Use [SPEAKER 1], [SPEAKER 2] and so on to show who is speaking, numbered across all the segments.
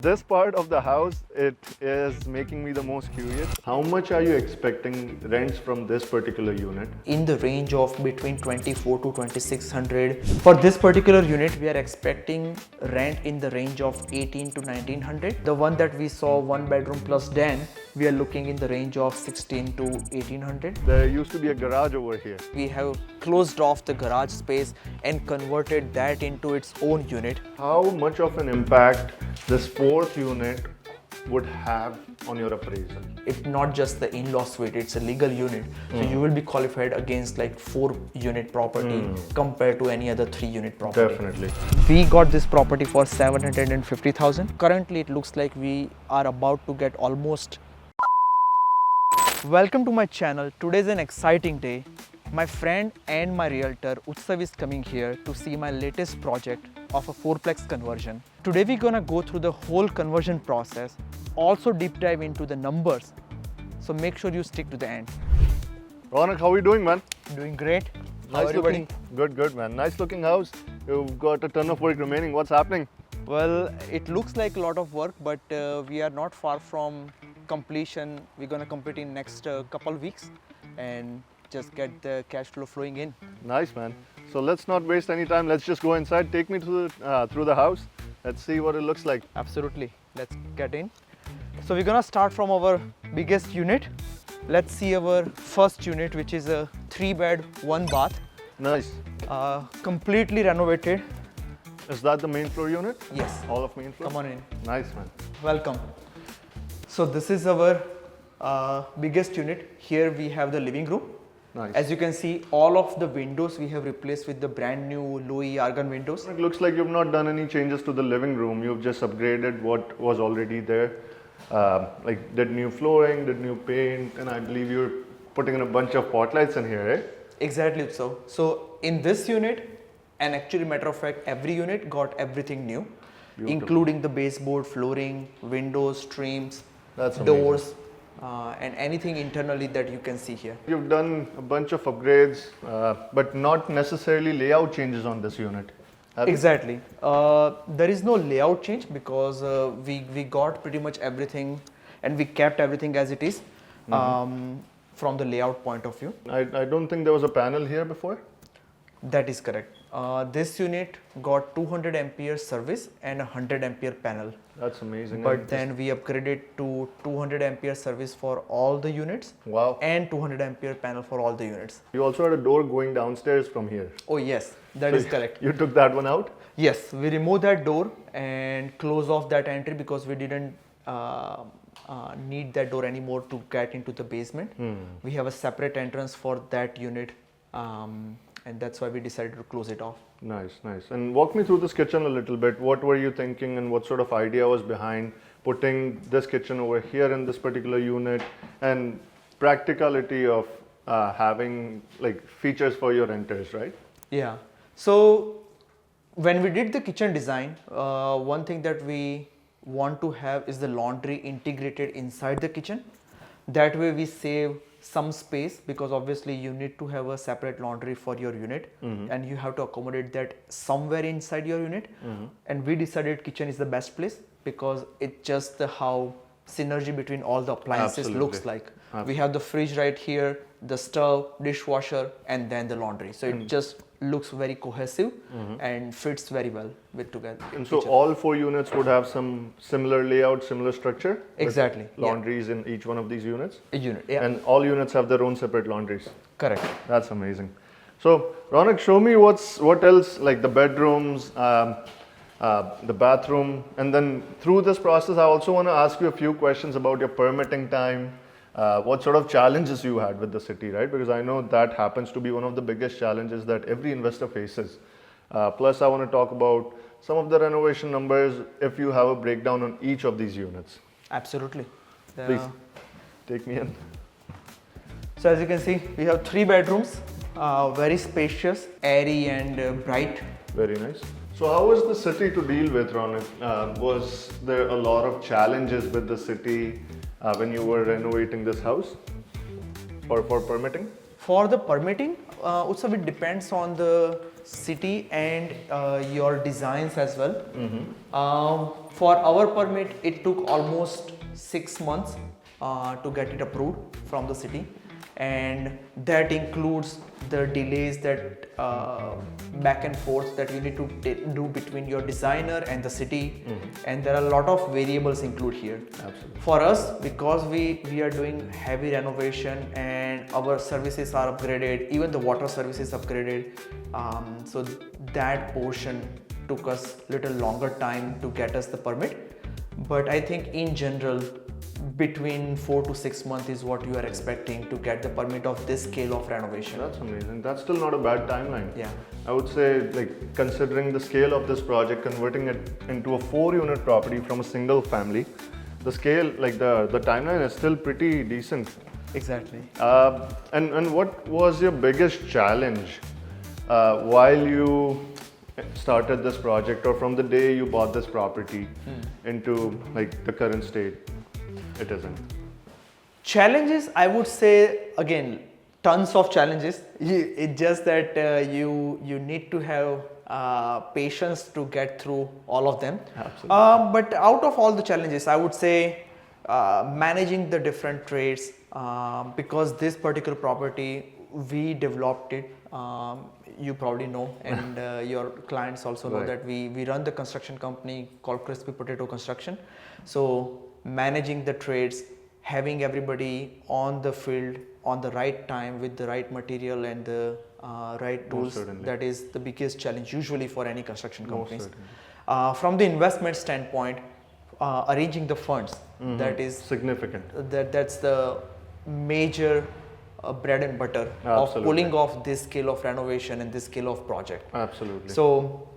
[SPEAKER 1] This part of the house, it is making me the most curious. How much are you expecting rents from this particular unit?
[SPEAKER 2] In the range of between 24 to 2600. For this particular unit, we are expecting rent in the range of 18 to 1900. The one that we saw, one bedroom plus den, we are looking in the range of 16 to 1800.
[SPEAKER 1] There used to be a garage over here.
[SPEAKER 2] We have closed off the garage space and converted that into its own unit.
[SPEAKER 1] How much of an impact this fourth unit would have on your appraisal?
[SPEAKER 2] It's not just the in-law suite, it's a legal unit. So you will be qualified against like 4-unit property compared to any other 3-unit property.
[SPEAKER 1] Definitely.
[SPEAKER 2] We got this property for 750,000. Currently, it looks like we are about to get almost. Welcome to my channel. Today is an exciting day. My friend and my realtor Utsav is coming here to see my latest project of a 4-plex conversion. Today we're gonna go through the whole conversion process, also deep dive into the numbers. So make sure you stick to the end.
[SPEAKER 1] Ronak, how are you doing, man?
[SPEAKER 2] Doing great. How
[SPEAKER 1] Nice
[SPEAKER 2] are you,
[SPEAKER 1] looking.
[SPEAKER 2] buddy?
[SPEAKER 1] Good, man. Nice looking house. You've got a ton of work remaining. What's happening?
[SPEAKER 2] Well, it looks like a lot of work, but we are not far from completion. We're gonna complete in next couple weeks and just get the cash flow flowing in.
[SPEAKER 1] Nice, man. So let's not waste any time. Let's just go inside. Take me to through the house. Let's see what it looks like.
[SPEAKER 2] Absolutely. Let's get in. So we're gonna start from our biggest unit. Let's see our first unit, which is a 3-bed, 1-bath,
[SPEAKER 1] Nice.
[SPEAKER 2] completely renovated.
[SPEAKER 1] Is that the main floor unit?
[SPEAKER 2] Yes.
[SPEAKER 1] All of main floor?
[SPEAKER 2] Come on in.
[SPEAKER 1] Nice, man.
[SPEAKER 2] Welcome. So this is our biggest unit. Here we have the living room.
[SPEAKER 1] Nice.
[SPEAKER 2] As you can see, all of the windows we have replaced with the brand new Louis argan windows.
[SPEAKER 1] It looks like you've not done any changes to the living room. You've just upgraded what was already there. Like did new flooring, did new paint, and I believe you're putting in a bunch of pot lights in here, right?
[SPEAKER 2] Exactly so. So in this unit, and actually matter of fact, every unit got everything new, including the baseboard, flooring, windows, streams,
[SPEAKER 1] That's amazing.
[SPEAKER 2] doors, and anything internally that you can see here.
[SPEAKER 1] You've done a bunch of upgrades, but not necessarily layout changes on this unit. Have you?
[SPEAKER 2] Exactly. There is no layout change because we got pretty much everything and we kept everything as it is from the layout point of view.
[SPEAKER 1] I don't think there was a panel here before.
[SPEAKER 2] That is correct. This unit got 200 ampere service and a 100 ampere panel.
[SPEAKER 1] That's amazing.
[SPEAKER 2] But then we upgraded to 200 ampere service for all the units.
[SPEAKER 1] Wow.
[SPEAKER 2] And 200 ampere panel for all the units.
[SPEAKER 1] You also had a door going downstairs from here.
[SPEAKER 2] Oh yes, that is correct.
[SPEAKER 1] You took that one out?
[SPEAKER 2] Yes, we removed that door and close off that entry because we didn't need that door anymore to get into the basement. We have a separate entrance for that unit, and that's why we decided to close it off.
[SPEAKER 1] Nice, nice. And walk me through this kitchen a little bit. What were you thinking and what sort of idea was behind putting this kitchen over here in this particular unit, and practicality of having like features for your renters, right?
[SPEAKER 2] Yeah. So when we did the kitchen design, one thing that we want to have is the laundry integrated inside the kitchen. That way we save some space because obviously you need to have a separate laundry for your unit and you have to accommodate that somewhere inside your unit. And we decided kitchen is the best place because it's just how synergy between all the appliances
[SPEAKER 1] Absolutely.
[SPEAKER 2] looks like. We have the fridge right here, the stove, dishwasher, and then the laundry. So it just looks very cohesive and fits very well with together.
[SPEAKER 1] And so all 4 units would have some similar layout, similar structure? with
[SPEAKER 2] Exactly.
[SPEAKER 1] Laundries in each one of these units?
[SPEAKER 2] A unit, yeah.
[SPEAKER 1] And all units have their own separate laundries?
[SPEAKER 2] Correct.
[SPEAKER 1] That's amazing. So Ronak, show me what else, like the bedrooms, the bathroom, and then through this process I also want to ask you a few questions about your permitting time, what sort of challenges you had with the city, right? Because I know that happens to be one of the biggest challenges that every investor faces. Plus I want to talk about some of the renovation numbers if you have a breakdown on each of these units.
[SPEAKER 2] Absolutely.
[SPEAKER 1] Please take me in.
[SPEAKER 2] So as you can see, we have 3 bedrooms, very spacious, airy and bright.
[SPEAKER 1] Very nice. So how was the city to deal with, Ronak? Was there a lot of challenges with the city when you were renovating this house for permitting?
[SPEAKER 2] For the permitting, Utsav, it depends on the city and your designs as well. For our permit, it took almost 6 months to get it approved from the city, and that includes the delays that back and forth that you need to do between your designer and the city, and there are a lot of variables include here.
[SPEAKER 1] Absolutely.
[SPEAKER 2] For us, because we are doing heavy renovation and our services are upgraded, even the water service is upgraded, so that portion took us little longer time to get us the permit. But I think in general, between 4 to 6 months is what you are expecting to get the permit of this scale of renovation.
[SPEAKER 1] That's amazing. That's still not a bad timeline.
[SPEAKER 2] Yeah.
[SPEAKER 1] I would say, like, considering the scale of this project, converting it into a 4-unit property from a single family, the scale, like the timeline is still pretty decent.
[SPEAKER 2] Exactly.
[SPEAKER 1] And what was your biggest challenge while you started this project, or from the day you bought this property into like the current state it is in?
[SPEAKER 2] Challenges, I would say, again, tons of challenges. It's just that you need to have patience to get through all of them.
[SPEAKER 1] Absolutely.
[SPEAKER 2] But out of all the challenges, I would say managing the different trades, because this particular property, we developed it. You probably know, and your clients also know
[SPEAKER 1] Right.
[SPEAKER 2] that we run the construction company called Crispy Potato Construction. So managing the trades, having everybody on the field on the right time with the right material and the right
[SPEAKER 1] Most
[SPEAKER 2] tools,
[SPEAKER 1] certainly.
[SPEAKER 2] that is the biggest challenge usually for any construction
[SPEAKER 1] Most
[SPEAKER 2] companies.
[SPEAKER 1] certainly.
[SPEAKER 2] From the investment standpoint, arranging the funds, that is
[SPEAKER 1] Significant.
[SPEAKER 2] that's the major bread and butter of
[SPEAKER 1] Absolutely.
[SPEAKER 2] pulling off this scale of renovation and this scale of project.
[SPEAKER 1] Absolutely.
[SPEAKER 2] So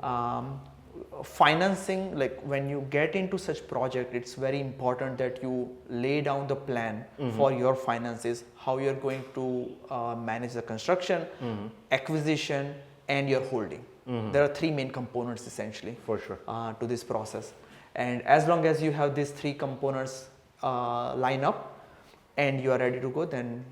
[SPEAKER 2] financing, like when you get into such project, it's very important that you lay down the plan for your finances, how you're going to manage the construction, acquisition, and your holding. There are three main components essentially
[SPEAKER 1] For sure.
[SPEAKER 2] to this process, and as long as you have these three components line up and you are ready to go, then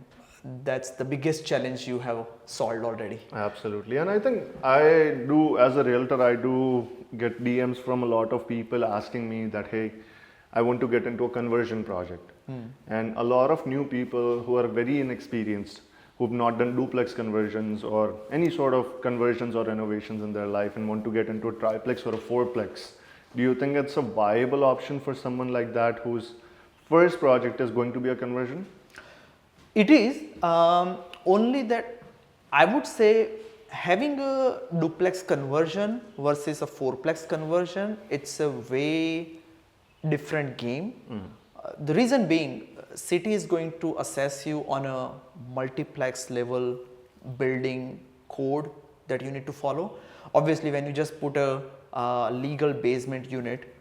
[SPEAKER 2] that's the biggest challenge you have solved already.
[SPEAKER 1] Absolutely. And I think I do, as a realtor, I do get DMs from a lot of people asking me that, hey, I want to get into a conversion project. And a lot of new people who are very inexperienced, who've not done duplex conversions or any sort of conversions or renovations in their life and want to get into a triplex or a fourplex. Do you think it's a viable option for someone like that whose first project is going to be a conversion?
[SPEAKER 2] It is, only that I would say having a duplex conversion versus a fourplex conversion, it's a way different game. The reason being, city is going to assess you on a multiplex level building code that you need to follow. Obviously, when you just put a legal basement unit,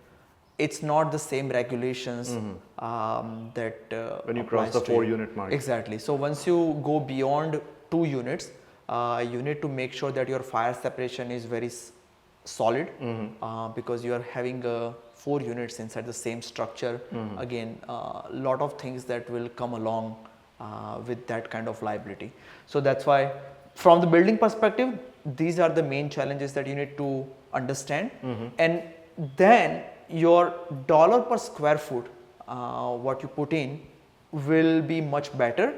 [SPEAKER 2] it's not the same regulations that
[SPEAKER 1] When you cross
[SPEAKER 2] applies
[SPEAKER 1] the
[SPEAKER 2] to you.
[SPEAKER 1] 4-unit mark.
[SPEAKER 2] Exactly. So once you go beyond 2 units, you need to make sure that your fire separation is very solid, because you are having 4 units inside the same structure. Again, a lot of things that will come along with that kind of liability. So that's why, from the building perspective, these are the main challenges that you need to understand. And then your dollar per square foot, what you put in, will be much better,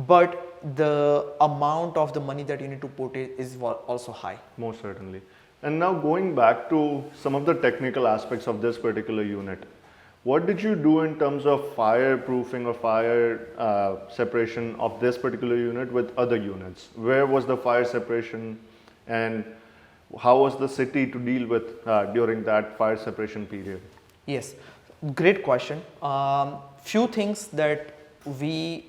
[SPEAKER 2] but the amount of the money that you need to put in is also high.
[SPEAKER 1] Most certainly. And now going back to some of the technical aspects of this particular unit, what did you do in terms of fireproofing or fire separation of this particular unit with other units? Where was the fire separation, and how was the city to deal with during that fire separation period?
[SPEAKER 2] Yes, great question. Few things that we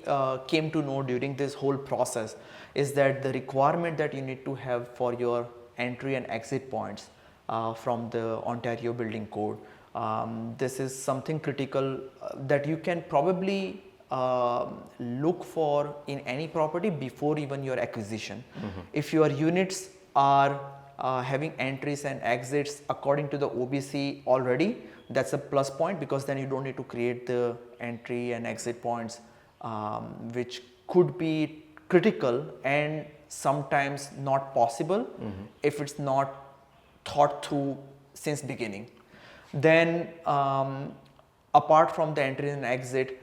[SPEAKER 2] came to know during this whole process is that the requirement that you need to have for your entry and exit points from the Ontario Building Code, this is something critical that you can probably look for in any property before even your acquisition. If your units are having entries and exits according to the OBC already, that's a plus point, because then you don't need to create the entry and exit points, which could be critical and sometimes not possible if it's not thought through since beginning. Then apart from the entry and exit,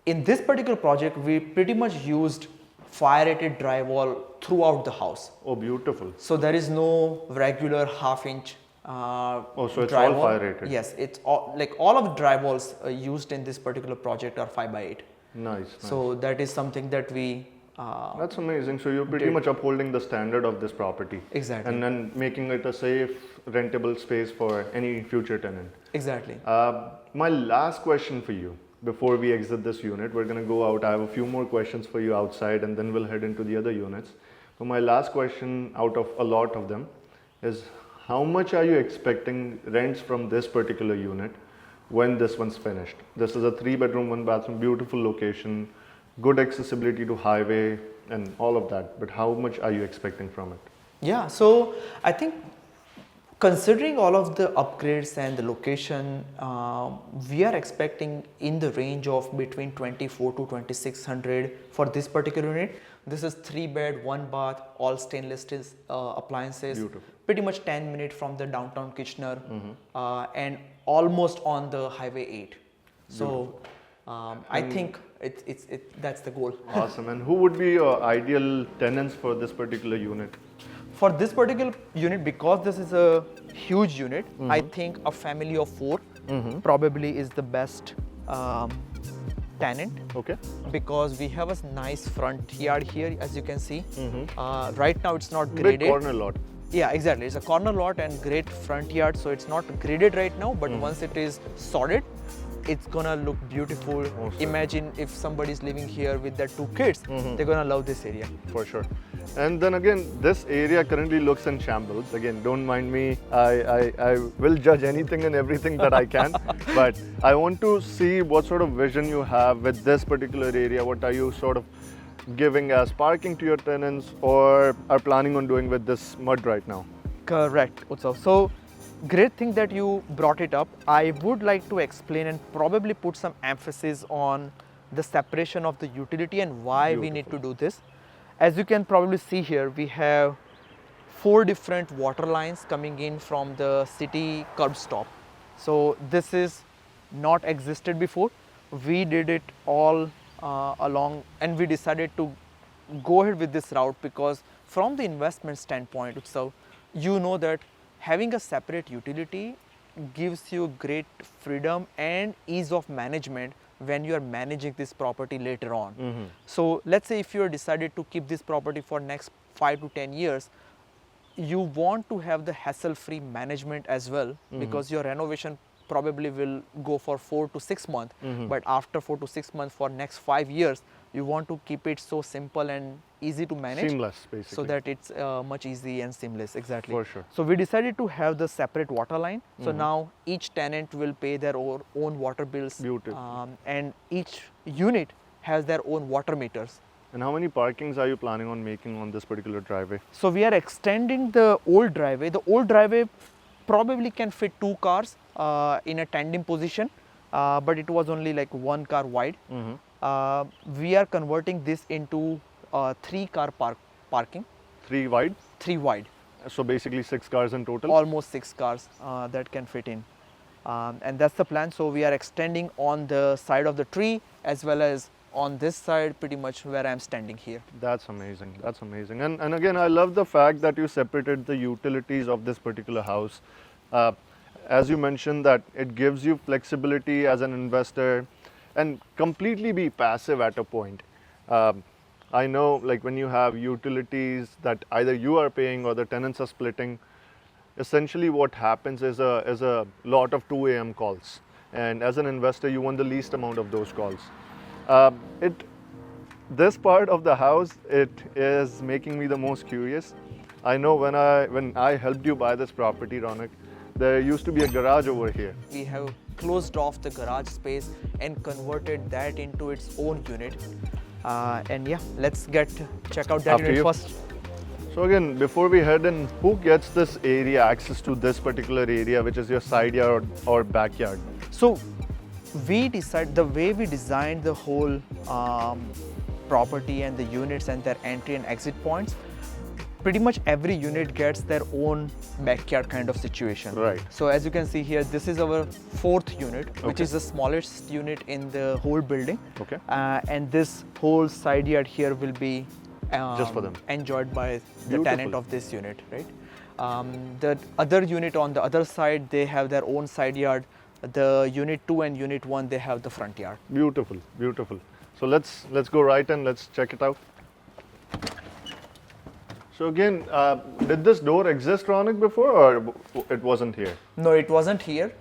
[SPEAKER 2] in this particular project, we pretty much used fire-rated drywall throughout the house.
[SPEAKER 1] Oh, beautiful.
[SPEAKER 2] So there is no regular half-inch
[SPEAKER 1] so it's all fire-rated?
[SPEAKER 2] Yes, it's all, like all of the drywalls used in this particular project are 5x8.
[SPEAKER 1] Nice.
[SPEAKER 2] So that is something that we
[SPEAKER 1] that's amazing. So you're pretty much upholding the standard of this property.
[SPEAKER 2] Exactly.
[SPEAKER 1] And then making it a safe, rentable space for any future tenant.
[SPEAKER 2] Exactly.
[SPEAKER 1] My last question for you before we exit this unit, we're going to go out. I have a few more questions for you outside and then we'll head into the other units. So my last question out of a lot of them is, how much are you expecting rents from this particular unit when this one's finished? This is a 3-bedroom, 1-bathroom, beautiful location, good accessibility to highway and all of that. But how much are you expecting from it?
[SPEAKER 2] Yeah, so I think considering all of the upgrades and the location, we are expecting in the range of between 24 to 2600 for this particular unit. This is 3-bed, 1-bath, all stainless steel appliances.
[SPEAKER 1] Beautiful.
[SPEAKER 2] Pretty much 10 minutes from the downtown Kitchener, and almost on the Highway 8. So I think that's the goal.
[SPEAKER 1] Awesome. And who would be your ideal tenants for this particular unit?
[SPEAKER 2] For this particular unit, because this is a huge unit, I think a family of 4 probably is the best tenant.
[SPEAKER 1] Okay.
[SPEAKER 2] Because we have a nice front yard here, as you can see. Right now it's not graded.
[SPEAKER 1] Big corner lot.
[SPEAKER 2] Yeah, exactly. It's a corner lot and great front yard, so it's not graded right now, but once it is sorted, it's gonna look beautiful.
[SPEAKER 1] Awesome.
[SPEAKER 2] Imagine if somebody's living here with their 2 kids, they're gonna love this area.
[SPEAKER 1] For sure. And then again, this area currently looks in shambles. Again, don't mind me. I will judge anything and everything that I can. But I want to see what sort of vision you have with this particular area. What are you sort of giving as parking to your tenants or are planning on doing with this mud right now?
[SPEAKER 2] Correct, Utsav. So, great thing that you brought it up. I would like to explain and probably put some emphasis on the separation of the utility and why we need to do this. As you can probably see here, we have 4 different water lines coming in from the city curb stop. So this is not existed before. We did it all along and we decided to go ahead with this route because from the investment standpoint, so you know that having a separate utility gives you great freedom and ease of management when you are managing this property later on. So let's say if you are decided to keep this property for next 5 to 10 years, you want to have the hassle-free management as well because your renovation probably will go for 4 to 6 months, but after 4 to 6 months for next 5 years, you want to keep it so simple and easy to manage.
[SPEAKER 1] Seamless, basically.
[SPEAKER 2] So that it's much easy and seamless, exactly.
[SPEAKER 1] For sure.
[SPEAKER 2] So we decided to have the separate water line. So now each tenant will pay their own water bills.
[SPEAKER 1] Beautiful.
[SPEAKER 2] And each unit has their own water meters.
[SPEAKER 1] And how many parkings are you planning on making on this particular driveway?
[SPEAKER 2] So we are extending the old driveway. The old driveway probably can fit 2 cars in a tandem position, but it was only like 1 car wide. We are converting this into 3-car parking.
[SPEAKER 1] 3 wide?
[SPEAKER 2] 3 wide.
[SPEAKER 1] So basically 6 cars in total?
[SPEAKER 2] Almost 6 cars that can fit in. And that's the plan. So we are extending on the side of the tree as well as on this side pretty much where I'm standing here.
[SPEAKER 1] That's amazing. That's amazing. And again, I love the fact that you separated the utilities of this particular house. As you mentioned that it gives you flexibility as an investor and completely be passive at a point. I know like when you have utilities that either you are paying or the tenants are splitting, essentially what happens is a lot of 2 a.m. calls. And as an investor, you want the least amount of those calls. This part of the house, it is making me the most curious. I know when I helped you buy this property, Ronak, there used to be a garage over here.
[SPEAKER 2] We have closed off the garage space and converted that into its own unit. And yeah, let's check out that
[SPEAKER 1] After
[SPEAKER 2] unit
[SPEAKER 1] you.
[SPEAKER 2] first.
[SPEAKER 1] So again, before we head in, who gets this area, access to this particular area, which is your side yard or backyard?
[SPEAKER 2] So we decide the way we designed the whole property and the units and their entry and exit points. pretty much every unit gets their own backyard kind of situation.
[SPEAKER 1] Right.
[SPEAKER 2] So as you can see here, this is our 4th unit, which
[SPEAKER 1] Okay.
[SPEAKER 2] is the smallest unit in the whole building.
[SPEAKER 1] Okay.
[SPEAKER 2] And this whole side yard here will be
[SPEAKER 1] Just for them.
[SPEAKER 2] enjoyed by the
[SPEAKER 1] Beautiful.
[SPEAKER 2] tenant of this unit, right? The other unit on the other side, they have their own side yard. The unit 2 and unit 1, they have the front yard.
[SPEAKER 1] Beautiful, beautiful. So let's go right and let's check it out. So again, did this door exist, Ronak, before, or it wasn't here?
[SPEAKER 2] No, it wasn't here.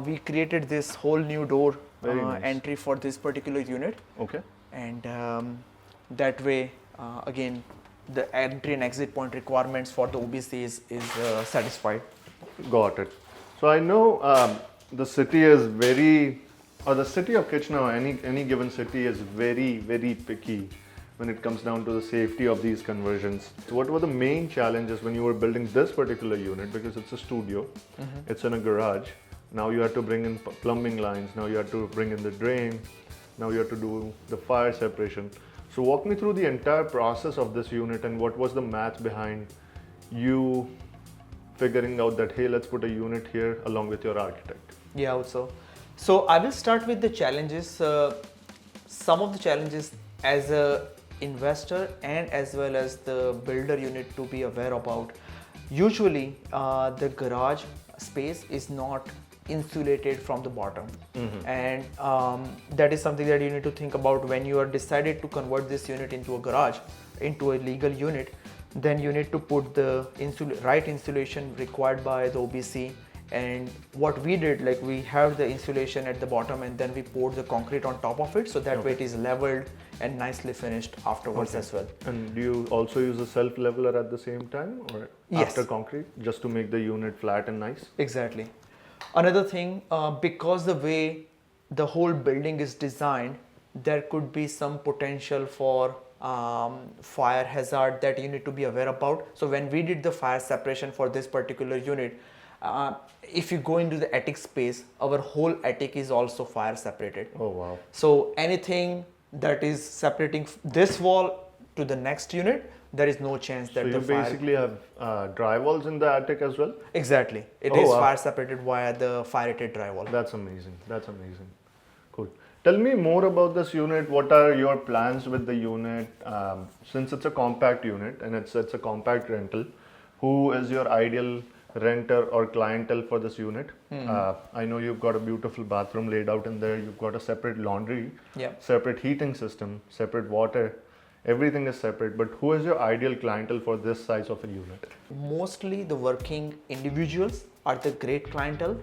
[SPEAKER 2] We created this whole new door
[SPEAKER 1] Very nice.
[SPEAKER 2] entry for this particular unit,
[SPEAKER 1] Okay.
[SPEAKER 2] and that way, again, the entry and exit point requirements for the OBC is satisfied.
[SPEAKER 1] Got it. So I know the city is very, or the city of Kitchener, any given city is very, very picky when it comes down to the safety of these conversions. So what were the main challenges when you were building this particular unit? Because it's a studio, it's in a garage. Now you have to bring in plumbing lines. Now you have to bring in the drain. Now you have to do the fire separation. So walk me through the entire process of this unit and what was the math behind you figuring out that, hey, let's put a unit here along with your architect.
[SPEAKER 2] Yeah, also. So I will start with the challenges. Some of the challenges as a investor and as well as the builder unit to be aware about. Usually, the garage space is not insulated from the bottom, and that is something that you need to think about when you are decided to convert this unit into a garage, into a legal unit. Then you need to put the right insulation required by the OBC. And what we did, like we have the insulation at the bottom and then we poured the concrete on top of it, so that way it is leveled and nicely finished afterwards as well.
[SPEAKER 1] And do you also use a self leveler at the same time or
[SPEAKER 2] Yes.
[SPEAKER 1] after concrete just to make the unit flat and nice?
[SPEAKER 2] Exactly. Another thing, because the way the whole building is designed, there could be some potential for fire hazard that you need to be aware about. So when we did the fire separation for this particular unit, if you go into the attic space, our whole attic is also fire separated.
[SPEAKER 1] Oh wow.
[SPEAKER 2] So anything that is separating this wall to the next unit, there is no chance that
[SPEAKER 1] So
[SPEAKER 2] the
[SPEAKER 1] you
[SPEAKER 2] fire...
[SPEAKER 1] basically have drywalls in the attic as well?
[SPEAKER 2] Exactly. It
[SPEAKER 1] Oh,
[SPEAKER 2] is
[SPEAKER 1] wow.
[SPEAKER 2] fire separated via the fire rated drywall.
[SPEAKER 1] That's amazing. That's amazing. Cool. Tell me more about this unit. What are your plans with the unit? Since it's a compact unit and it's a compact rental, who is your ideal renter or clientele for this unit? I know you've got a beautiful bathroom laid out in there. You've got a separate laundry, separate heating system, separate water. Everything is separate. But who is your ideal clientele for this size of a unit?
[SPEAKER 2] Mostly the working individuals are the great clientele.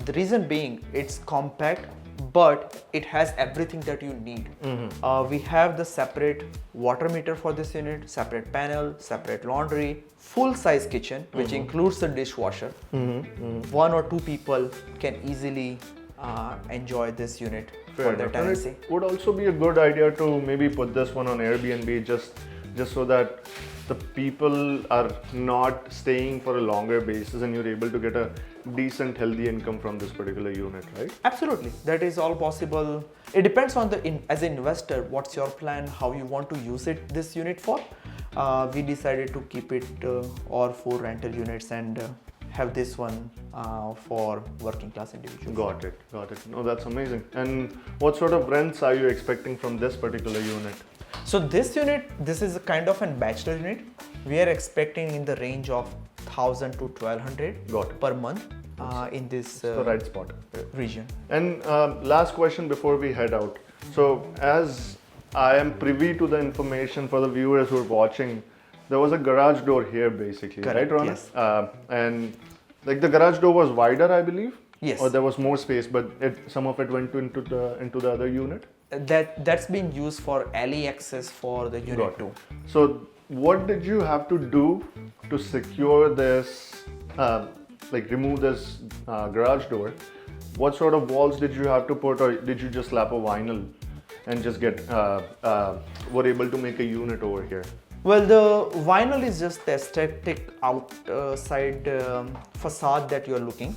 [SPEAKER 2] The reason being, it's compact, but it has everything that you need. We have the separate water meter for this unit, separate panel, separate laundry, full size kitchen, which includes the dishwasher. 1 or 2 people can easily enjoy this unit for their
[SPEAKER 1] enough. And
[SPEAKER 2] tenancy.
[SPEAKER 1] it would also be a good idea to maybe put this one on Airbnb just so that the people are not staying for a longer basis and you're able to get a decent healthy income from this particular unit, right?
[SPEAKER 2] Absolutely, that is all possible. It depends on as an investor, what's your plan, how you want to use this unit for. We decided to keep it or 4 rental units and have this one for working class individuals.
[SPEAKER 1] Got it. No, that's amazing. And what sort of rents are you expecting from this particular unit?
[SPEAKER 2] So this unit, this is a kind of a bachelor unit. We are expecting in the range of 1,000 to 1,200
[SPEAKER 1] Got it.
[SPEAKER 2] per month in this
[SPEAKER 1] The right spot.
[SPEAKER 2] region.
[SPEAKER 1] And last question before we head out. So as I am privy to the information for the viewers who are watching, there was a garage door here basically,
[SPEAKER 2] Correct,
[SPEAKER 1] right, Ronak?
[SPEAKER 2] yes.
[SPEAKER 1] And like the garage door was wider, I believe?
[SPEAKER 2] Yes.
[SPEAKER 1] Or there was more space, but some of it went into the other unit?
[SPEAKER 2] That's being used for alley access for the unit
[SPEAKER 1] Got it.
[SPEAKER 2] 2.
[SPEAKER 1] So what did you have to do to secure this, like remove this garage door? What sort of walls did you have to put, or did you just slap a vinyl and just were able to make a unit over here?
[SPEAKER 2] Well, the vinyl is just the aesthetic outside facade that you're looking.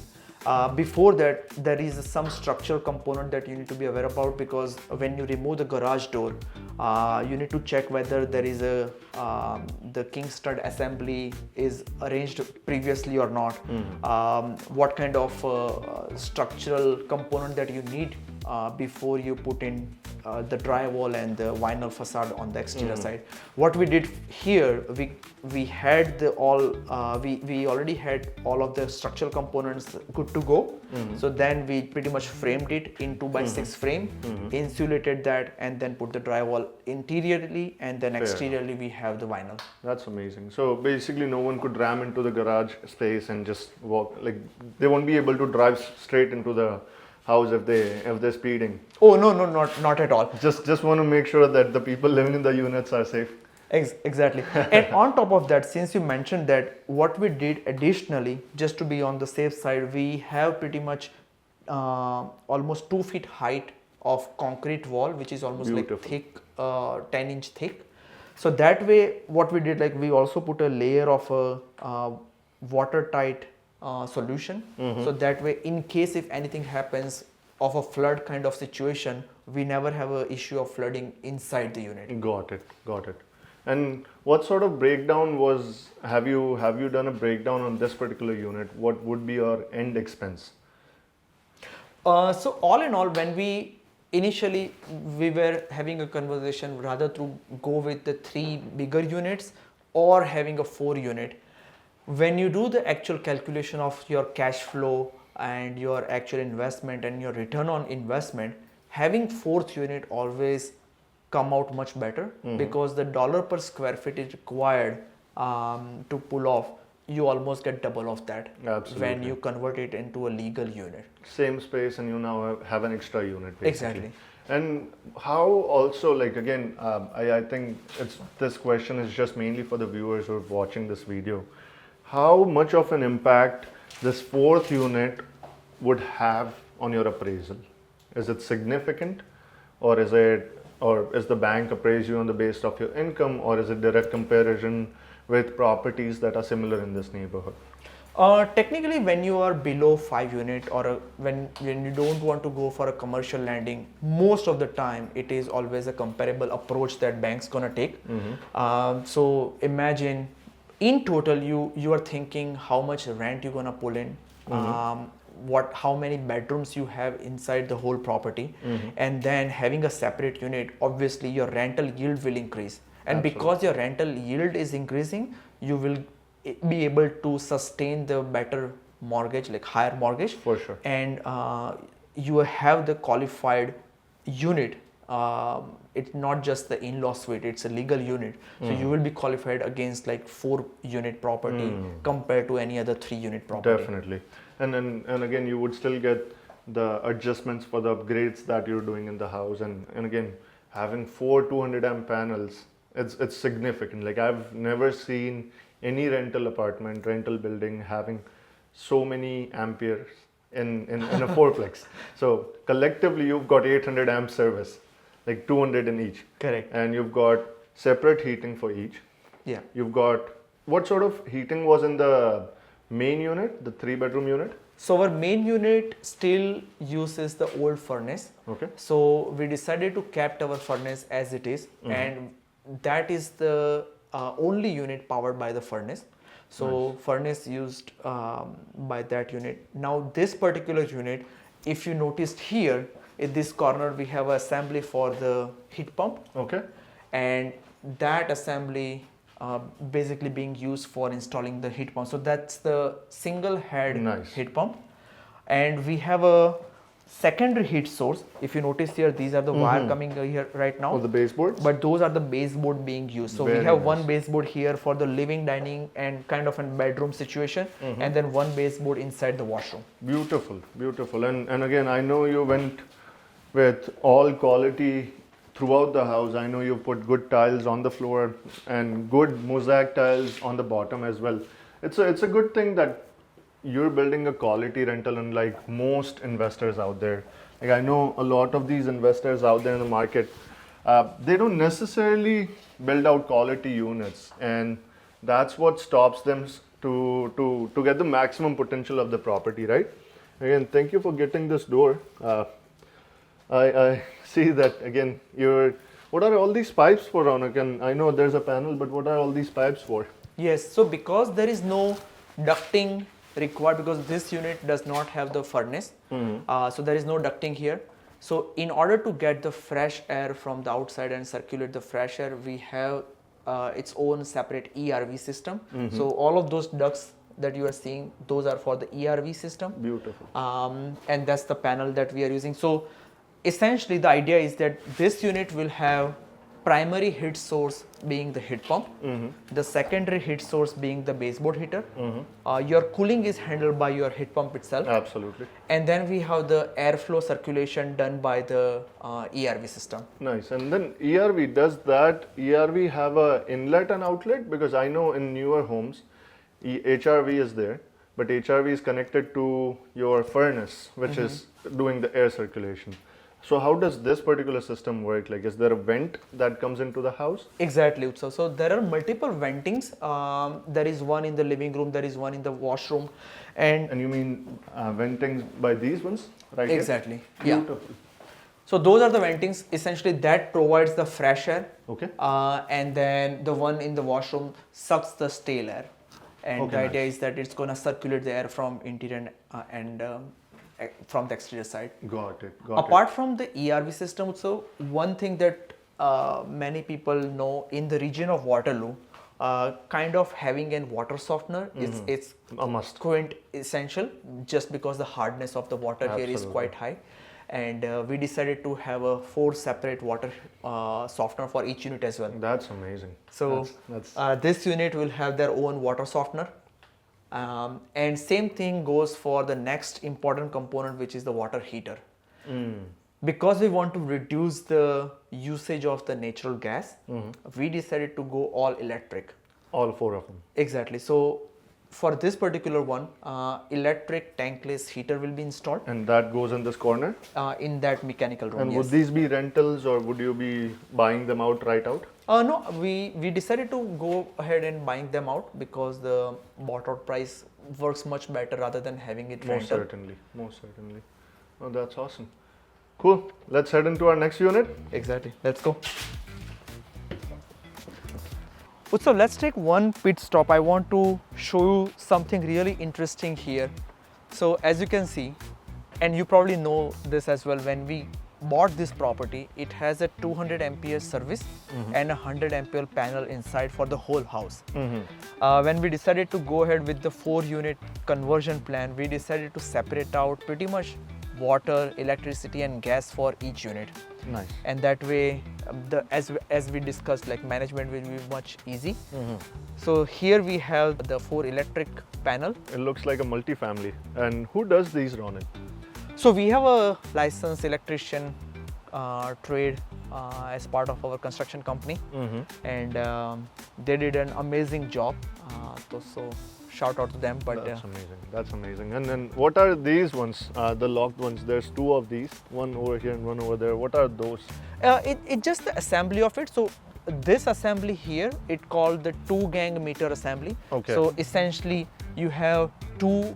[SPEAKER 2] Before that, there is some structural component that you need to be aware about, because when you remove the garage door, You need to check whether there is a the king stud assembly is arranged previously or not. What kind of structural component that you need before you put in the drywall and the vinyl facade on the exterior side. What we did here, we had the all we already had all of the structural components good to go. So then we pretty much framed it in 2x6 frame, insulated that, and then put the drywall interiorly, and then exteriorly we have the vinyl.
[SPEAKER 1] That's amazing. So basically, no one could ram into the garage space and just walk. Like they won't be able to drive straight into the house if they're speeding.
[SPEAKER 2] Oh no, not at all.
[SPEAKER 1] Just want to make sure that the people living in the units are safe.
[SPEAKER 2] Exactly. And on top of that, since you mentioned that, what we did additionally, just to be on the safe side, we have pretty much almost 2 feet height of concrete wall, which is almost like thick, 10-inch thick. So that way, what we did, like we also put a layer of a watertight solution. So that way, in case if anything happens of a flood kind of situation, we never have an issue of flooding inside the unit.
[SPEAKER 1] Got it. And what sort of breakdown was, have you done a breakdown on this particular unit? What would be your end expense?
[SPEAKER 2] So all in all, when we initially we were having a conversation rather to go with the 3 bigger units or having a 4 unit. When you do the actual calculation of your cash flow and your actual investment and your return on investment, having 4th unit always come out much better, because the dollar per square feet is required to pull off. You almost get double of that.
[SPEAKER 1] Absolutely.
[SPEAKER 2] When you convert it into a legal unit.
[SPEAKER 1] Same space, and you now have an extra unit, basically.
[SPEAKER 2] Exactly.
[SPEAKER 1] And how also, like again, I think this question is just mainly for the viewers who are watching this video. How much of an impact this 4th unit would have on your appraisal? Is it significant, or is the bank appraise you on the basis of your income, or is it direct comparison with properties that are similar in this neighborhood?
[SPEAKER 2] Technically, when you are below 5 unit, or when you don't want to go for a commercial lending, most of the time it is always a comparable approach that bank's gonna take. So imagine, in total, you are thinking how much rent you're gonna pull in, how many bedrooms you have inside the whole property, and then having a separate unit, obviously your rental yield will increase. And because your rental yield is increasing, you will be able to sustain the better mortgage, like higher mortgage.
[SPEAKER 1] For sure.
[SPEAKER 2] And you have the qualified unit. It's not just the in-law suite, it's a legal unit. So you will be qualified against like 4 unit property compared to any other 3 unit property.
[SPEAKER 1] Definitely. And again, you would still get the adjustments for the upgrades that you're doing in the house. And again, having 4 200 amp panels, it's significant. Like I've never seen any rental building having so many amperes in a fourplex. So collectively, you've got 800 amp service, like 200 in each.
[SPEAKER 2] Correct.
[SPEAKER 1] And you've got separate heating for each.
[SPEAKER 2] Yeah.
[SPEAKER 1] You've got, what sort of heating was in the main unit, the 3-bedroom unit?
[SPEAKER 2] So our main unit still uses the old furnace.
[SPEAKER 1] Okay.
[SPEAKER 2] So we decided to kept our furnace as it is, and that is the only unit powered by the furnace. So furnace used by that unit. Now this particular unit, if you noticed here in this corner, we have an assembly for the heat pump.
[SPEAKER 1] Okay.
[SPEAKER 2] And that assembly basically being used for installing the heat pump. So that's the single head heat pump. And we have a secondary heat source. If you notice here, these are the wire coming here right now.
[SPEAKER 1] Oh, the baseboards?
[SPEAKER 2] But those are the baseboard being used. So we have one baseboard here for the living, dining, and kind of a bedroom situation, and then one baseboard inside the washroom.
[SPEAKER 1] Beautiful, beautiful. And again, I know you went with all quality throughout the house. I know you put good tiles on the floor and good mosaic tiles on the bottom as well. It's a good thing that you're building a quality rental, unlike most investors out there. Like I know a lot of these investors out there in the market, they don't necessarily build out quality units, and that's what stops them to get the maximum potential of the property, right? Again, thank you for getting this door. I see that again you're What are all these pipes for, Ronak? And I know there's a panel, but what are all these pipes for?
[SPEAKER 2] Yes, so because there is no ducting required, because this unit does not have the furnace, so there is no ducting here. So in order to get the fresh air from the outside and circulate the fresh air, we have its own separate ERV system. So all of those ducts that you are seeing, those are for the ERV system.
[SPEAKER 1] Beautiful.
[SPEAKER 2] And that's the panel that we are using. So essentially the idea is that this unit will have primary heat source being the heat pump, the secondary heat source being the baseboard heater. Your cooling is handled by your heat pump itself.
[SPEAKER 1] Absolutely.
[SPEAKER 2] And then we have the airflow circulation done by the ERV system.
[SPEAKER 1] Nice. And then ERV, does that ERV have a inlet and outlet? Because I know in newer homes, HRV is there, but HRV is connected to your furnace, which is doing the air circulation. So how does this particular system work? Like, is there a vent that comes into the house?
[SPEAKER 2] Exactly. So there are multiple ventings. There is one in the living room, there is one in the washroom,
[SPEAKER 1] And you mean venting by these ones, right?
[SPEAKER 2] Exactly.
[SPEAKER 1] Here?
[SPEAKER 2] Yeah.
[SPEAKER 1] Beautiful.
[SPEAKER 2] So those are the ventings essentially that provides the fresh air.
[SPEAKER 1] Okay.
[SPEAKER 2] And then the one in the washroom sucks the stale air. And
[SPEAKER 1] Okay,
[SPEAKER 2] the idea is that it's going to circulate the air from interior and from the exterior side.
[SPEAKER 1] Got it.
[SPEAKER 2] Apart from the ERV system, so one thing that many people know in the region of Waterloo, kind of having a water softener is it's
[SPEAKER 1] A must.
[SPEAKER 2] quite essential, just because the hardness of the water here is
[SPEAKER 1] Absolutely.
[SPEAKER 2] quite high. And we decided to have 4 separate water softener for each unit as well.
[SPEAKER 1] That's amazing.
[SPEAKER 2] So
[SPEAKER 1] That's
[SPEAKER 2] this unit will have their own water softener. And same thing goes for the next important component, which is the water heater. Because we want to reduce the usage of the natural gas, we decided to go all electric.
[SPEAKER 1] all 4 of them.
[SPEAKER 2] Exactly. So for this particular one, electric tankless heater will be installed
[SPEAKER 1] And that goes in this corner.
[SPEAKER 2] in that mechanical room.
[SPEAKER 1] And
[SPEAKER 2] Yes.
[SPEAKER 1] would these be rentals or would you be buying them out right out?
[SPEAKER 2] No, we decided to go ahead and buying them out because the bought out price works much better rather than having it
[SPEAKER 1] Most
[SPEAKER 2] rental.
[SPEAKER 1] certainly. Most certainly. Oh, that's awesome. Cool. Let's head into our next unit.
[SPEAKER 2] Exactly. Let's go. So let's take one pit stop. I want to show you something really interesting here. So as you can see, and you probably know this as well, when we bought this property, it has a 200 ampere service and a 100 ampere panel inside for the whole house. When we decided to go ahead with the 4 unit conversion plan, we decided to separate out pretty much water, electricity and gas for each unit.
[SPEAKER 1] Nice.
[SPEAKER 2] And that way, as we discussed, like management will be much easy. So here we have the 4 electric panel.
[SPEAKER 1] It looks like a multi-family. And who does these, Ronan?
[SPEAKER 2] So we have a licensed electrician trade as part of our construction company, and they did an amazing job. So shout out to them. But
[SPEAKER 1] That's amazing. That's amazing. And then what are these ones? The locked ones. There's 2 of these. One over here and one over there. What are those?
[SPEAKER 2] it's just the assembly of it. So this assembly here, it called the 2-gang meter assembly.
[SPEAKER 1] Okay.
[SPEAKER 2] So essentially, you have 2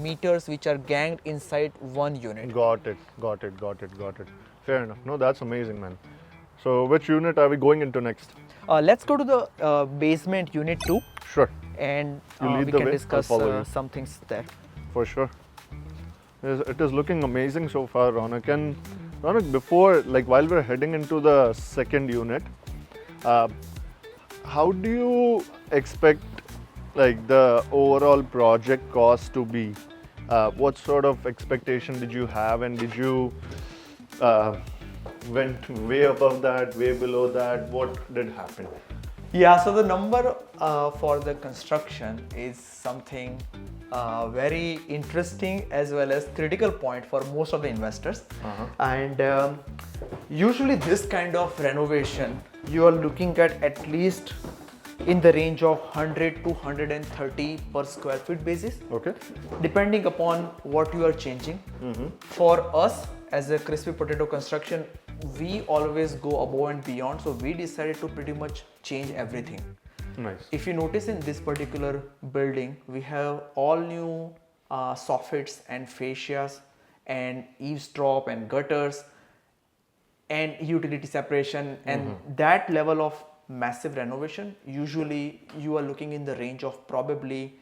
[SPEAKER 2] meters which are ganged inside one unit.
[SPEAKER 1] Got it. Fair enough. No, that's amazing, man. So which unit are we going into next?
[SPEAKER 2] Let's go to the basement unit 2,
[SPEAKER 1] Sure.
[SPEAKER 2] and
[SPEAKER 1] You lead
[SPEAKER 2] we
[SPEAKER 1] the
[SPEAKER 2] can
[SPEAKER 1] way, I'll
[SPEAKER 2] discuss
[SPEAKER 1] follow you.
[SPEAKER 2] some things there.
[SPEAKER 1] For sure. It is looking amazing so far, Ronak. And Ronak, before, like while we're heading into the second unit, how do you expect like the overall project cost to be? What sort of expectation did you have, and did you went way above that, way below that? What did happen?
[SPEAKER 2] Yeah, so the number for the construction is something very interesting as well as critical point for most of the investors. And usually this kind of renovation, you are looking at least in the range of 100 to 130 per square feet basis,
[SPEAKER 1] Okay.
[SPEAKER 2] depending upon what you are changing. For us as a crispy potato construction, we always go above and beyond, so we decided to pretty much change everything.
[SPEAKER 1] Nice.
[SPEAKER 2] If you notice in this particular building, we have all new soffits and fascias and eavesdrop and gutters. and utility separation, and that level of massive renovation, usually you are looking in the range of probably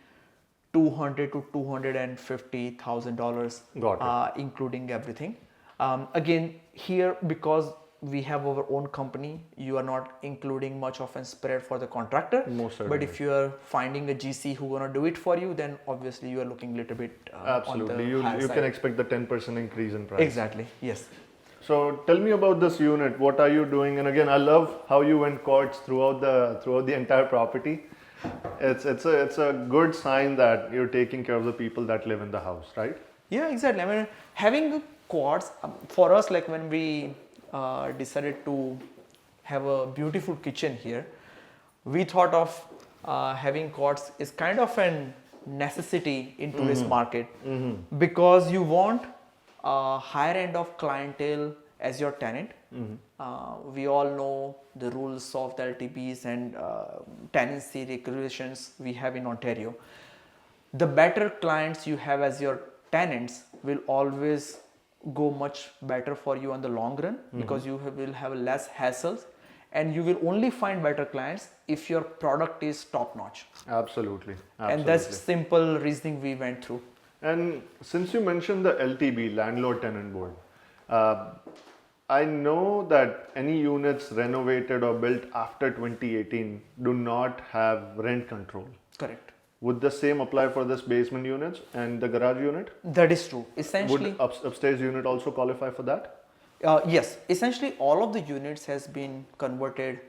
[SPEAKER 2] $200 to $250,000,
[SPEAKER 1] Got
[SPEAKER 2] including everything. Again, here, because we have our own company, you are not including much of a spread for the contractor.
[SPEAKER 1] Most
[SPEAKER 2] but
[SPEAKER 1] certainly.
[SPEAKER 2] if you are finding a GC who gonna do it for you, then obviously you are looking a little bit
[SPEAKER 1] Absolutely.
[SPEAKER 2] on the
[SPEAKER 1] You
[SPEAKER 2] higher
[SPEAKER 1] can
[SPEAKER 2] side.
[SPEAKER 1] expect the 10% increase in price.
[SPEAKER 2] Exactly. Yes.
[SPEAKER 1] So tell me about this unit. What are you doing? And again, I love how you went quartz throughout the entire property. It's a good sign that you're taking care of the people that live in the house, right?
[SPEAKER 2] Yeah, exactly. I mean, having a quartz for us, like when we decided to have a beautiful kitchen here, we thought of having quartz is kind of a necessity in today's market, because you want a higher end of clientele as your tenant. We all know the rules of the LTPs and tenancy regulations we have in Ontario. The better clients you have as your tenants will always go much better for you on the long run, because you will have less hassles, and you will only find better clients if your product is top notch.
[SPEAKER 1] Absolutely.
[SPEAKER 2] And that's simple reasoning we went through.
[SPEAKER 1] And since you mentioned the LTB, landlord tenant board, I know that any units renovated or built after 2018 do not have rent control.
[SPEAKER 2] Correct.
[SPEAKER 1] Would the same apply for this basement units and the garage unit?
[SPEAKER 2] That is true. Essentially,
[SPEAKER 1] Would upstairs unit also qualify for that?
[SPEAKER 2] yes. Essentially, all of the units has been converted